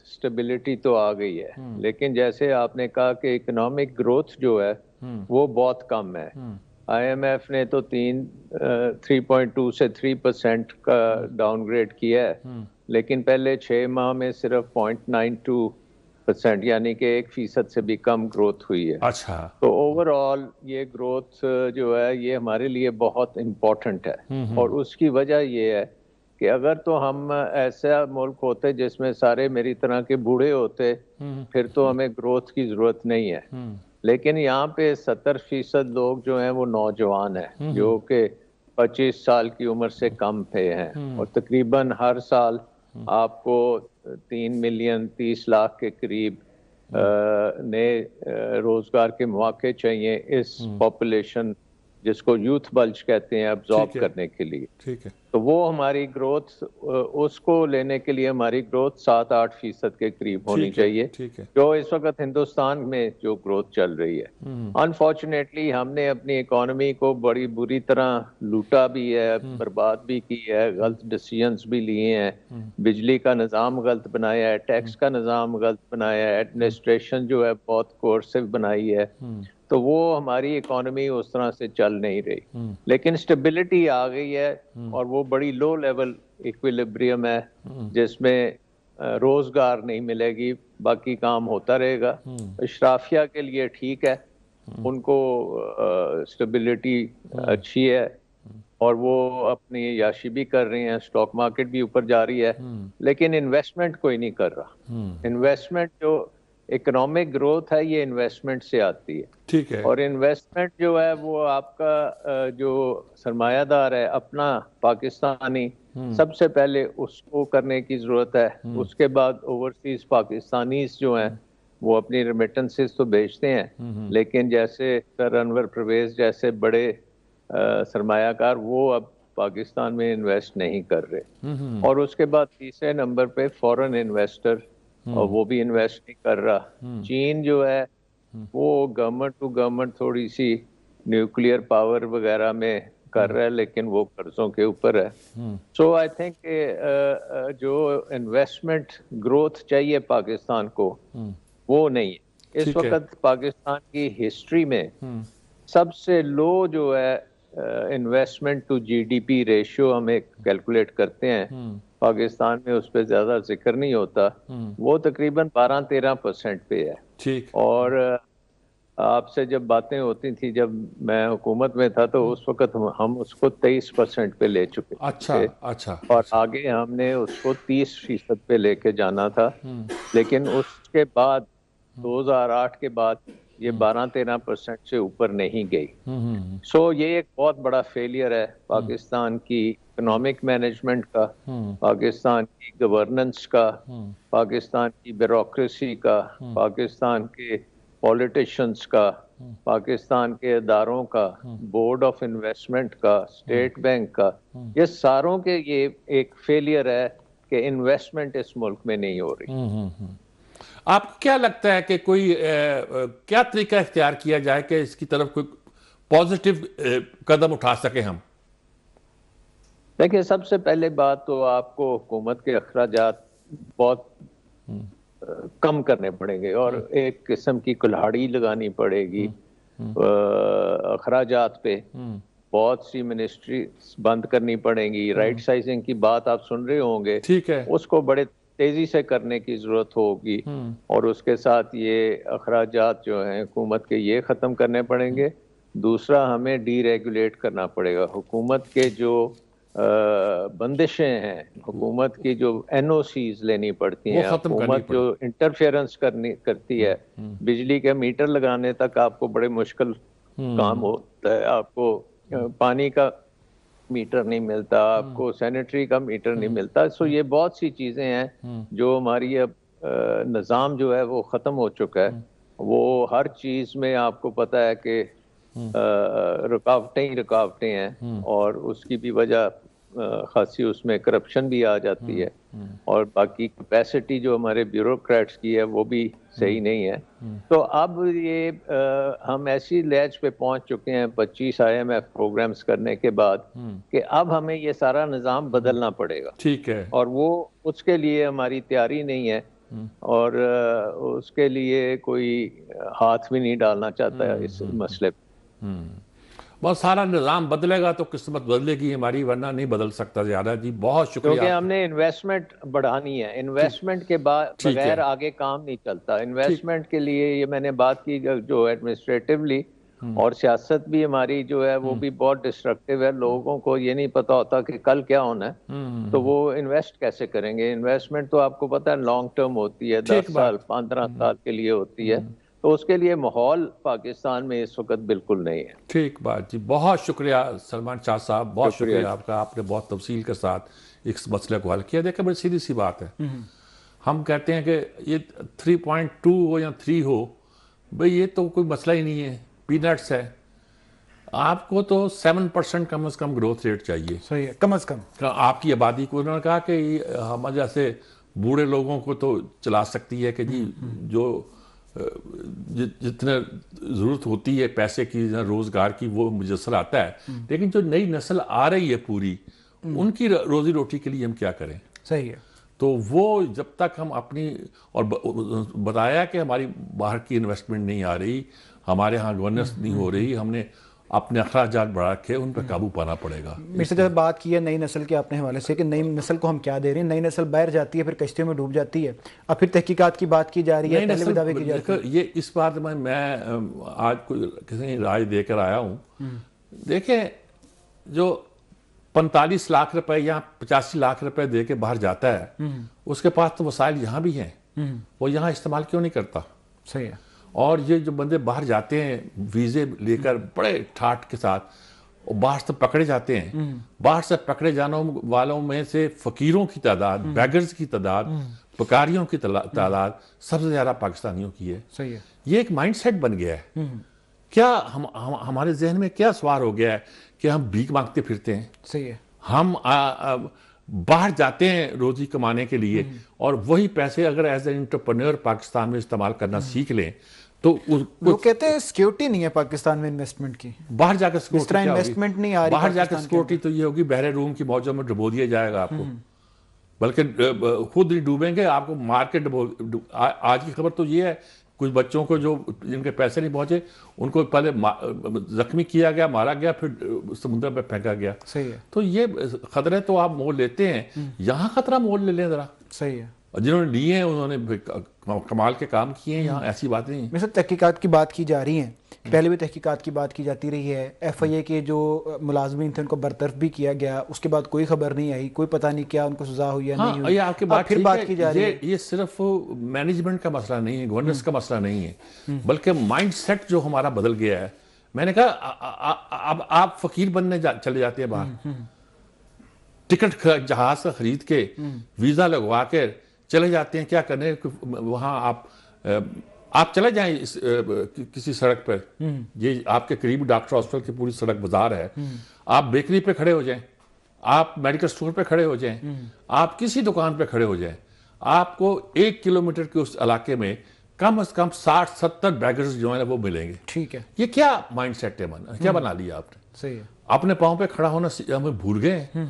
स्टेबिलिटी तो आ गई है। लेकिन जैसे आपने कहा कि इकोनॉमिक ग्रोथ जो है वो बहुत कम है। IMF ने तो 3.2 से 3% का डाउनग्रेड किया है, लेकिन पहले 6 माह में सिर्फ 0.92% यानी कि 1% से भी कम ग्रोथ हुई है। अच्छा। तो ओवरऑल ये ग्रोथ जो है ये हमारे लिए बहुत इम्पोर्टेंट है, और उसकी वजह ये है कि अगर तो हम ऐसा मुल्क होते जिसमें सारे मेरी तरह के बूढ़े होते, फिर तो हमें ग्रोथ की जरूरत नहीं है। लेकिन यहाँ पे 70% लोग जो हैं वो नौजवान हैं, जो कि 25 साल की उम्र से कम पे हैं, और तकरीबन हर साल आपको 3 मिलियन 30 लाख के करीब नए रोजगार के मौके चाहिए इस पॉपुलेशन जिसको यूथ बल्ज कहते हैं अब्जॉर्ब करने के लिए। ठीक है। तो वो हमारी ग्रोथ, उसको लेने के लिए हमारी ग्रोथ 7-8% के करीब होनी चाहिए, जो इस वक्त हिंदुस्तान में जो ग्रोथ चल रही है। अनफॉर्चुनेटली हमने अपनी इकोनॉमी को बड़ी बुरी तरह लूटा भी है, बर्बाद भी की है, गलत डिसीजंस भी लिए हैं, बिजली का निज़ाम गलत बनाया है, टैक्स का निज़ाम गलत बनाया है, एडमिनिस्ट्रेशन जो है बहुत कोर्सिव बनाई है, तो वो हमारी इकोनॉमी उस तरह से चल नहीं रही। लेकिन स्टेबिलिटी आ गई है और वो बड़ी लो लेवल इक्विलिब्रियम है जिसमें रोजगार नहीं मिलेगी, बाकी काम होता रहेगा। अशराफिया के लिए ठीक है, उनको स्टेबिलिटी अच्छी है और वो अपनी याशी भी कर रहे हैं, स्टॉक मार्केट भी ऊपर जा रही है, लेकिन इन्वेस्टमेंट कोई नहीं कर रहा। इन्वेस्टमेंट जो इकोनॉमिक ग्रोथ है ये इन्वेस्टमेंट से आती है। ठीक है। और इन्वेस्टमेंट जो है वो आपका जो सरमायादार है अपना पाकिस्तानी, सबसे पहले उसको करने की जरूरत है। उसके बाद ओवरसीज पाकिस्तानीज जो हैं वो अपनी रेमिटेंसेस तो भेजते हैं, लेकिन जैसे सर अनवर परवेज जैसे बड़े सरमायाकार वो अब पाकिस्तान में इन्वेस्ट नहीं कर रहे। और उसके बाद तीसरे नंबर पे फॉरेन इन्वेस्टर, और वो भी इन्वेस्ट नहीं कर रहा। चीन जो है वो गवर्नमेंट टू गवर्नमेंट थोड़ी सी न्यूक्लियर पावर वगैरह में कर रहा है, लेकिन वो कर्जों के ऊपर है। सो आई थिंक जो इन्वेस्टमेंट ग्रोथ चाहिए पाकिस्तान को वो नहीं है। इस वक्त पाकिस्तान की हिस्ट्री में सबसे लो जो है इन्वेस्टमेंट टू GDP रेशियो हम एक कैलकुलेट करते हैं, पाकिस्तान में उस पर ज्यादा जिक्र नहीं होता, वो तकरीबन 12-13% पे है। ठीक। और आपसे जब बातें होती थी जब मैं हुकूमत में था तो उस वक्त हम उसको 23% पे ले चुके थे। अच्छा। और आगे हमने उसको 30% पे लेके जाना था, लेकिन उसके बाद 2008 के बाद ये 12-13% से ऊपर नहीं गई। सो ये एक बहुत बड़ा फेलियर है पाकिस्तान की इकोनॉमिक मैनेजमेंट का, पाकिस्तान की गवर्नेंस का, पाकिस्तान की ब्यूरोक्रेसी का, पाकिस्तान के पॉलिटिशियंस का, पाकिस्तान के इदारों का, बोर्ड ऑफ इन्वेस्टमेंट का, स्टेट बैंक का, ये सारों के ये एक फेलियर है कि इन्वेस्टमेंट इस मुल्क में नहीं हो रही। आपको क्या लगता है कि कोई क्या तरीका इख्तियार किया जाए कि इसकी तरफ कोई पॉजिटिव कदम उठा सके हम? देखिए, सबसे पहले बात तो आपको हुकूमत के अखराजात बहुत कम करने पड़ेंगे और एक किस्म की कुल्हाड़ी लगानी पड़ेगी अखराजात पे। बहुत सी मिनिस्ट्री बंद करनी पड़ेंगी। राइट साइजिंग की बात आप सुन रहे होंगे, ठीक है, उसको बड़े तेजी से करने की जरूरत होगी और उसके साथ ये अखराजात जो हैं हुकूमत के ये ख़त्म करने पड़ेंगे। दूसरा, हमें डीरेगुलेट करना पड़ेगा। हुकूमत के जो बंदिशें हैं, हुकूमत की जो एनओसीज लेनी पड़ती हैं, हुकूमत जो इंटरफेरेंस करती है, बिजली के मीटर लगाने तक आपको बड़े मुश्किल काम होता है। आपको पानी का मीटर नहीं मिलता, आपको सैनिटरी का मीटर नहीं मिलता। सो ये बहुत सी चीज़ें हैं जो हमारी अब निज़ाम जो है वो ख़त्म हो चुका है। वो हर चीज़ में आपको पता है कि रुकावटें ही रुकावटें हैं और उसकी भी वजह खासी उसमें करप्शन भी आ जाती है और बाकी कैपेसिटी जो हमारे ब्यूरोक्रेट्स की है वो भी सही नहीं है। तो अब ये हम ऐसी लैज पे पहुंच चुके हैं 25 IMF प्रोग्राम्स करने के बाद कि अब हमें ये सारा निज़ाम बदलना पड़ेगा। ठीक है, और वो उसके लिए हमारी तैयारी नहीं है और उसके लिए कोई हाथ भी नहीं डालना चाहता है इस मसले पे। बहुत सारा निज़ाम बदलेगा तो किस्मत बदलेगी हमारी, वरना नहीं बदल सकता। ज़्यादा जी, बहुत शुक्रिया। क्योंकि हमने इन्वेस्टमेंट बढ़ानी है। इन्वेस्टमेंट के बाद बगैर आगे काम नहीं चलता। इन्वेस्टमेंट के लिए ये मैंने बात की जो एडमिनिस्ट्रेटिवली और सियासत भी हमारी जो है वो भी बहुत डिस्ट्रक्टिव है। लोगों को ये नहीं पता होता कि कल क्या होना है, तो वो इन्वेस्ट कैसे करेंगे। इन्वेस्टमेंट तो आपको पता है लॉन्ग टर्म होती है, 10 साल 15 साल के लिए होती है। तो उसके लिए माहौल पाकिस्तान में इस वक्त बिल्कुल नहीं है। ठीक बात जी, बहुत शुक्रिया सलमान शाह साहब, बहुत शुक्रिया आपका। आपने बहुत तफसील के साथ इस मसले को हल किया। देखिए, बड़ी सीधी सी बात है। हम कहते हैं कि ये 3.2 हो या 3 हो, भाई ये तो कोई मसला ही नहीं है, पीनट्स है। आपको तो 7% कम से कम ग्रोथ रेट चाहिए। सही है, कम से कम आपकी आबादी को। उन्होंने कहा कि हम जैसे बूढ़े लोगों को तो चला सकती है कि जी जो जितने ज़रूरत होती है पैसे की, रोज़गार की, वो मुयसर आता है। लेकिन जो नई नस्ल आ रही है पूरी, उनकी रोज़ी रोटी के लिए हम क्या करें? सही है। तो वो जब तक हम अपनी, और बताया कि हमारी बाहर की इन्वेस्टमेंट नहीं आ रही, हमारे यहाँ गवर्नेंस नहीं हो रही, हमने अपने अखराजात बढ़ा रखे, उन पर काबू पाना पड़ेगा। मेरे से जब बात की है नई नस्ल के अपने हवाले से कि नई नस्ल को हम क्या दे रहे हैं, नई नस्ल बाहर जाती है, फिर कश्तियों में डूब जाती है, अब फिर तहकीकात की बात की जा रही है, पहले भी दावे की जा रही है। ये इस बात में मैं आज कोई किसी राय देकर आया हूँ। देखें, जो 45 लाख रुपए या 85 लाख रुपए दे के बाहर जाता है, उसके पास तो वसाइल यहाँ भी हैं, वो यहाँ इस्तेमाल क्यों नहीं करता? सही है। और ये जो बंदे बाहर जाते हैं वीज़े लेकर बड़े ठाठ के साथ, और बाहर से पकड़े जाते हैं, बाहर से पकड़े जाने वालों में से फ़कीरों की तादाद, बैगर्स की तादाद, पकारियों की तादाद सबसे ज़्यादा पाकिस्तानियों की है। सही है। ये एक माइंडसेट बन गया है। क्या हमारे जहन में क्या सवार हो गया है कि हम भीख मांगते फिरते हैं? सही है। हम बाहर जाते हैं रोजी कमाने के लिए, और वही पैसे अगर एज ए एंटरप्रेन्योर पाकिस्तान में इस्तेमाल करना सीख लें तो लोग कहते हैं सिक्योरिटी नहीं है पाकिस्तान में इन्वेस्टमेंट की। बाहर जाकर सिक्योरिटी इन्वेस्टमेंट नहीं आ रही, बाहर जाकर सिक्योरिटी तो ये होगी बहरे रूम की मौजों में डुबो दिया जाएगा आपको, बल्कि खुद ही डूबेंगे, आपको मार के डुबो। आज की खबर तो ये है, कुछ बच्चों को जो जिनके पैसे नहीं पहुंचे उनको पहले जख्मी किया गया, मारा गया, फिर समुद्र में फेंका गया। सही है। तो ये खतरे तो आप मोल लेते हैं, यहाँ खतरा मोल ले लें जरा। सही है। और जिन्होंने लिए हैं उन्होंने कमाल के काम किए हैं। यहाँ ऐसी बात नहीं है। वैसे तहकीकात की बात की जा रही है, पहले भी तहकीकात की बात की जाती रही है। FIA के जो मुलाजमीन थे उनको बरतरफ भी किया गया, उसके बाद कोई खबर नहीं आई, कोई पता नहीं क्या उनको सजा हुई या नहीं हुई। ये आपकी बात फिर ठीक बात है, की जा रही है। ये सिर्फ मैनेजमेंट का मसला नहीं है, गवर्नेंस का मसला नहीं है, बल्कि माइंडसेट जो हमारा बदल गया है। मैंने कहा अब आप फकीर बनने चले जाते हैं बाहर, टिकट जहाज का खरीद के वीजा लगवा के चले जाते हैं, क्या करने वहां आप चले जाएं किसी सड़क पर, ये आपके करीब डॉक्टर हॉस्पिटल की पूरी सड़क बाजार है, आप बेकरी पे खड़े हो जाएं, आप मेडिकल स्टोर पे खड़े हो जाएं, आप किसी दुकान पे खड़े हो जाएं, आपको 1 किलोमीटर के उस इलाके में कम से कम 60-70 बैगर्स जो है वो मिलेंगे। ठीक है, ये क्या माइंडसेट है, क्या बना लिया आपने? सही है। अपने पाँव पे खड़ा होना हमें भूल गए।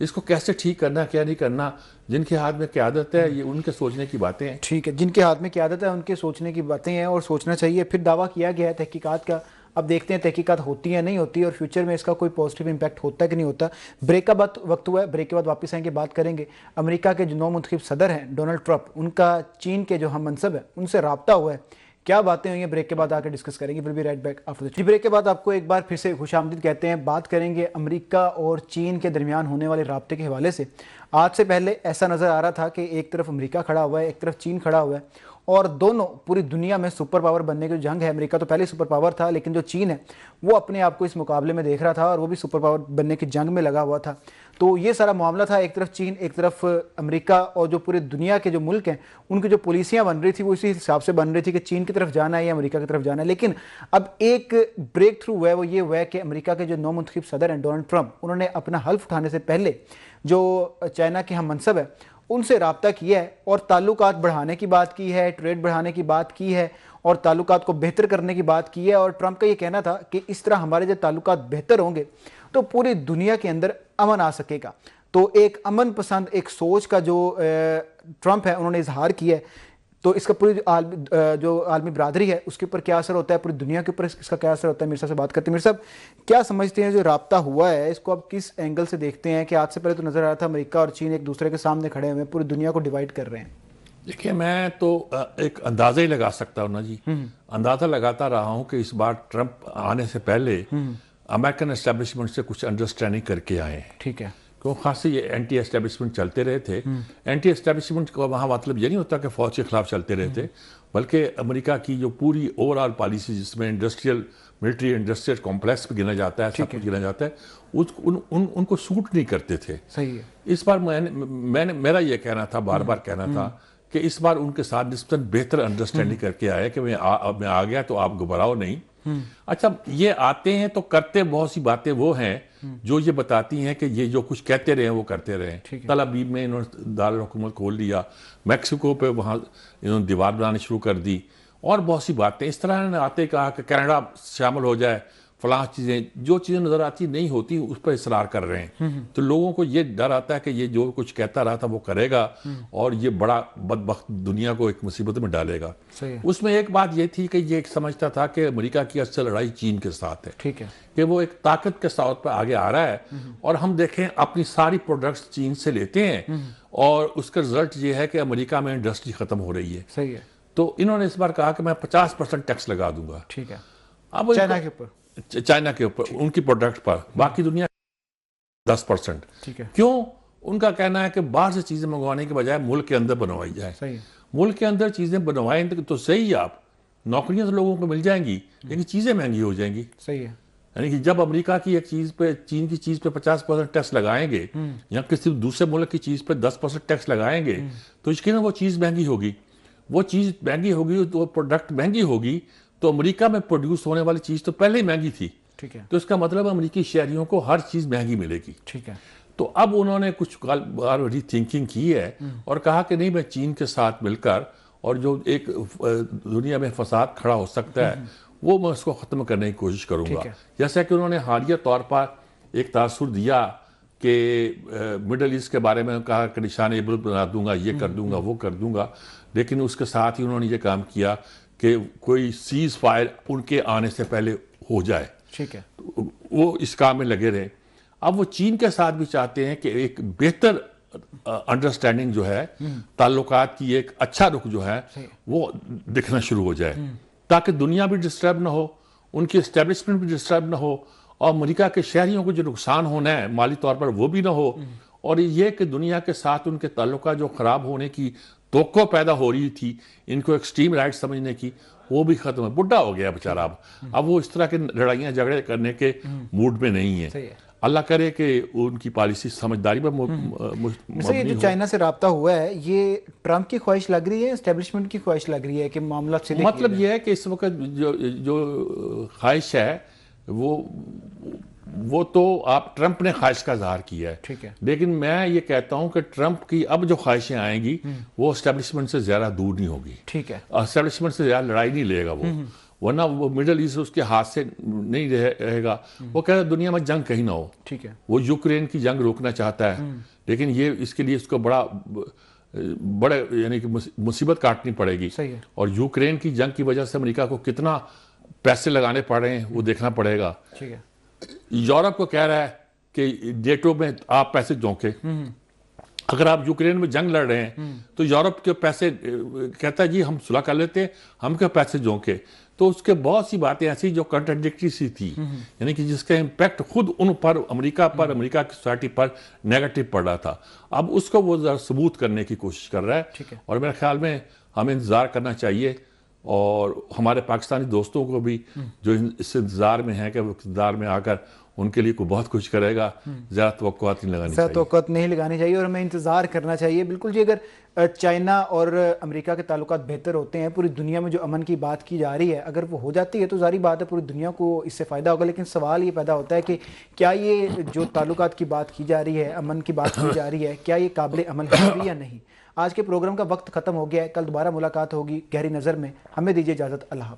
इसको कैसे ठीक करना, क्या नहीं करना, जिनके हाथ में क़यादत है ये उनके सोचने की बातें हैं। ठीक है, जिनके हाथ में क़यादत है उनके सोचने की बातें हैं और सोचना चाहिए। फिर दावा किया गया है तहकीकात का, अब देखते हैं तहकीकात होती है नहीं होती और फ्यूचर में इसका कोई पॉजिटिव इंपैक्ट होता है कि नहीं होता। ब्रेक का वक्त हुआ है, ब्रेक के बाद वापस आएंगे, बात करेंगे। अमेरिका के जो नौमुंतखब सदर हैं डोनाल्ड ट्रंप, उनका चीन के जो हम मनसब है उनसे रब्ता हुआ है, क्या बातें हुई हैं, ब्रेक के बाद आकर डिस्कस करेंगे। Will be right back after the break के बाद आपको एक बार फिर से खुशामदीद कहते हैं। बात करेंगे अमेरिका और चीन के दरमियान होने वाले राब्ते के हवाले से। आज से पहले ऐसा नज़र आ रहा था कि एक तरफ अमेरिका खड़ा हुआ है, एक तरफ चीन खड़ा हुआ है और दोनों पूरी दुनिया में सुपर पावर बनने की जो जंग है, अमेरिका तो पहले सुपर पावर था लेकिन जो चीन है वो अपने आप को इस मुकाबले में देख रहा था और वो भी सुपर पावर बनने की जंग में लगा हुआ था। तो ये सारा मामला था, एक तरफ चीन एक तरफ अमेरिका, और जो पूरी दुनिया के जो मुल्क हैं उनकी जो पॉलिसियाँ बन रही थी वो इसी हिसाब से बन रही थी कि चीन की तरफ जाना है या अमेरिका की तरफ जाना है। लेकिन अब एक ब्रेक थ्रू हुआ है, वो ये हुआ है कि अमेरिका के जो नौमुंतखब सदर हैं डोनाल्ड ट्रंप, उन्होंने अपना हल्फ उठाने से पहले जो चाइना के हम मनसब है उनसे रब्ता किया है और ताल्लुकात बढ़ाने की बात की है, ट्रेड बढ़ाने की बात की है और ताल्लुकात को बेहतर करने की बात की है। और ट्रंप का ये कहना था कि इस तरह हमारे जब ताल्लुकात बेहतर होंगे तो पूरी दुनिया के अंदर अमन आ सकेगा। तो एक अमन पसंद एक सोच का जो ट्रंप है उन्होंने इजहार किया है। तो इसका पूरी जो आलमी बरादरी है उसके ऊपर क्या असर होता है, पूरी दुनिया के ऊपर इसका क्या असर होता है, मीर साहब से बात करते हैं। मीर साहब, क्या समझते हैं जो रब्ता हुआ है इसको आप किस एंगल से देखते हैं कि आज से पहले तो नज़र आ रहा था अमेरिका और चीन एक दूसरे के सामने खड़े हुए पूरी दुनिया को डिवाइड कर रहे हैं? देखिए, मैं तो एक अंदाज़ा ही लगा सकता हूँ ना जी, अंदाज़ा लगाता रहा हूँ कि इस बार ट्रंप आने से पहले अमेरिकन एस्टेब्लिशमेंट से कुछ अंडरस्टैंडिंग करके आए हैं। ठीक है, क्यों खासी ये एंटी एस्टेब्लिशमेंट चलते रहे थे। एंटी एस्टेब्लिशमेंट का वहाँ मतलब ये नहीं होता कि फौज के खिलाफ चलते रहे थे, बल्कि अमेरिका की जो पूरी ओवरऑल पॉलिसी जिसमें इंडस्ट्रियल मिलिट्री इंडस्ट्रियल कॉम्प्लेक्स भी गिना जाता है, सब कुछ गिना जाता है, उनको सूट नहीं करते थे। सही है। इस बार मेरा ये कहना था, बार बार कहना था कि इस बार उनके साथ निस्बतन बेहतर अंडरस्टैंडिंग करके आए कि मैं आ गया तो आप घबराओ नहीं। अच्छा, ये आते हैं तो करते बहुत सी बातें वो हैं जो ये बताती हैं कि ये जो कुछ कहते रहे वो करते रहे। तल अबीब में इन्होंने दारुल हुकूमत खोल लिया, मैक्सिको पे वहाँ इन्होंने दीवार बनानी शुरू कर दी और बहुत सी बातें इस तरह इन्होंने आते कहा कि कनाडा शामिल हो जाए, फलां चीज़ें, जो चीज़ें नज़र आती नहीं होती उस पर इसरार कर रहे हैं। तो लोगों को ये डर आता है कि ये जो कुछ कहता रहा था वो करेगा और ये बड़ा बदबख्त दुनिया को एक मुसीबत में डालेगा। उसमें एक बात ये थी कि ये समझता था कि अमेरिका की असल लड़ाई चीन के साथ है। ठीक है, कि वो एक ताकत के साथ पर आगे आ रहा है और हम देखें अपनी सारी प्रोडक्ट्स चीन से लेते हैं और उसका रिजल्ट ये है कि अमेरिका में इंडस्ट्री खत्म हो रही है। सही है। तो इन्होंने इस बार कहा कि मैं 50% टैक्स लगा दूंगा। ठीक है, अब चाइना के ऊपर उनकी प्रोडक्ट पर, बाकी दुनिया 10%। ठीक है। क्यों? उनका कहना है कि बाहर से चीजें मंगवाने के बजाय मुल्क के अंदर बनवाई जाए। सही है। मुल्क के अंदर चीजें बनवाएं तो सही, आप नौकरियां तो लोगों को मिल जाएंगी लेकिन चीजें महंगी हो जाएंगी। सही है। यानी कि जब अमेरिका की एक चीज पे, चीन की चीज पे 50% टैक्स लगाएंगे या किसी दूसरे मुल्क की चीज पे 10% टैक्स लगाएंगे तो यकीनन वो चीज महंगी होगी। वो चीज महंगी होगी तो प्रोडक्ट महंगी होगी, तो अमेरिका में प्रोड्यूस होने वाली चीज तो पहले ही महंगी थी। ठीक है। तो इसका मतलब अमेरिकी शहरियों को हर चीज महंगी मिलेगी। ठीक है। तो अब उन्होंने कुछ बार रीथिंकिंग की है और कहा कि नहीं, मैं चीन के साथ मिलकर और जो एक दुनिया में फसाद खड़ा हो सकता है वो मैं उसको ख़त्म करने की कोशिश करूंगा। जैसा कि उन्होंने हालिया तौर पर एक तासुर दिया कि मिडल ईस्ट के बारे में कहा कि निशान इबल बना दूंगा, ये कर दूंगा, वो कर दूंगा, लेकिन उसके साथ ही उन्होंने ये काम किया कि कोई सीज फायर उनके आने से पहले हो जाए। ठीक है। वो इस काम में लगे रहे। अब वो चीन के साथ भी चाहते हैं कि एक बेहतर अंडरस्टैंडिंग जो है, ताल्लुकात की एक अच्छा रुख जो है वो दिखना शुरू हो जाए, ताकि दुनिया भी डिस्टर्ब ना हो, उनकी एस्टेब्लिशमेंट भी डिस्टर्ब ना हो, और अमेरिका के शहरियों को जो नुकसान होना है माली तौर पर वो भी ना हो, और ये कि दुनिया के साथ उनके ताल्लुकात जो ख़राब होने की तवक्को पैदा हो रही थी इनको एक्सट्रीम राइट समझने की, वो भी खत्म है। बुढ़ा हो गया बेचारा, अब वो इस तरह के लड़ाइयाँ झगड़े करने के मूड में नहीं है। अल्लाह करे कि उनकी पॉलिसी समझदारी पर ये जो चाइना से रब्ता हुआ है, ये ट्रंप की ख्वाहिश लग रही है, एस्टेब्लिशमेंट की ख्वाहिश लग रही है कि मामला सीधे मतलब ये है कि इस वक्त जो ख्वाहिश है वो तो आप ट्रंप ने ख्वाहिश का इजहार किया है, ठीक है, लेकिन मैं ये कहता हूं कि ट्रंप की अब जो ख्वाहिशें आएंगी वो एस्टेब्लिशमेंट से ज़्यादा दूर नहीं होगी, ठीक है, एस्टेब्लिशमेंट से ज़्यादा लड़ाई नहीं लेगा वो, वरना वो मिडल ईस्ट उसके हाथ से नहीं रहेगा। वो कहता है दुनिया में जंग कहीं ना हो, ठीक है, वो यूक्रेन की जंग रोकना चाहता है, लेकिन ये इसके लिए इसको बड़े यानी कि मुसीबत काटनी पड़ेगी, सही है, और यूक्रेन की जंग की वजह से अमेरिका को कितना पैसे लगाने पड़ रहे हैं वो देखना पड़ेगा। ठीक है, यूरोप को कह रहा है कि नेटो में आप पैसे झोंके, अगर आप यूक्रेन में जंग लड़ रहे हैं तो यूरोप के पैसे कहता है जी हम सुलह कर लेते हैं, हम क्या पैसे झोंके। तो उसके बहुत सी बातें ऐसी जो कंट्राडिक्टरी सी थी, यानी कि जिसका इम्पैक्ट खुद उन पर अमेरिका की सोसाइटी पर नेगेटिव पड़ रहा था। अब उसको वो जरा सबूत करने की कोशिश कर रहा है, और मेरे ख्याल में हमें इंतज़ार करना चाहिए, और हमारे पाकिस्तानी दोस्तों को भी जो इस इंतज़ार में है कि वो इंतज़ार में आकर उनके लिए कोई बहुत कुछ करेगा, ज़्यादा तवक्कुआत नहीं लगानी चाहिए, तवक्कुआत नहीं लगानी चाहिए, और हमें इंतज़ार करना चाहिए। बिल्कुल जी, अगर चाइना और अमेरिका के ताल्लुकात बेहतर होते हैं, पूरी दुनिया में जो अमन की बात की जा रही है अगर वो हो जाती है तो जारी बात है पूरी दुनिया को इससे फ़ायदा होगा। लेकिन सवाल ये पैदा होता है कि क्या ये जो ताल्लुकात की बात की जा रही है, अमन की बात की जा रही है, क्या ये काबिल अमल है या नहीं। आज के प्रोग्राम का वक्त ख़त्म हो गया है, कल दोबारा मुलाकात होगी गहरी नज़र में। हमें दीजिए इजाज़त, अल्लाह हाफ़िज़।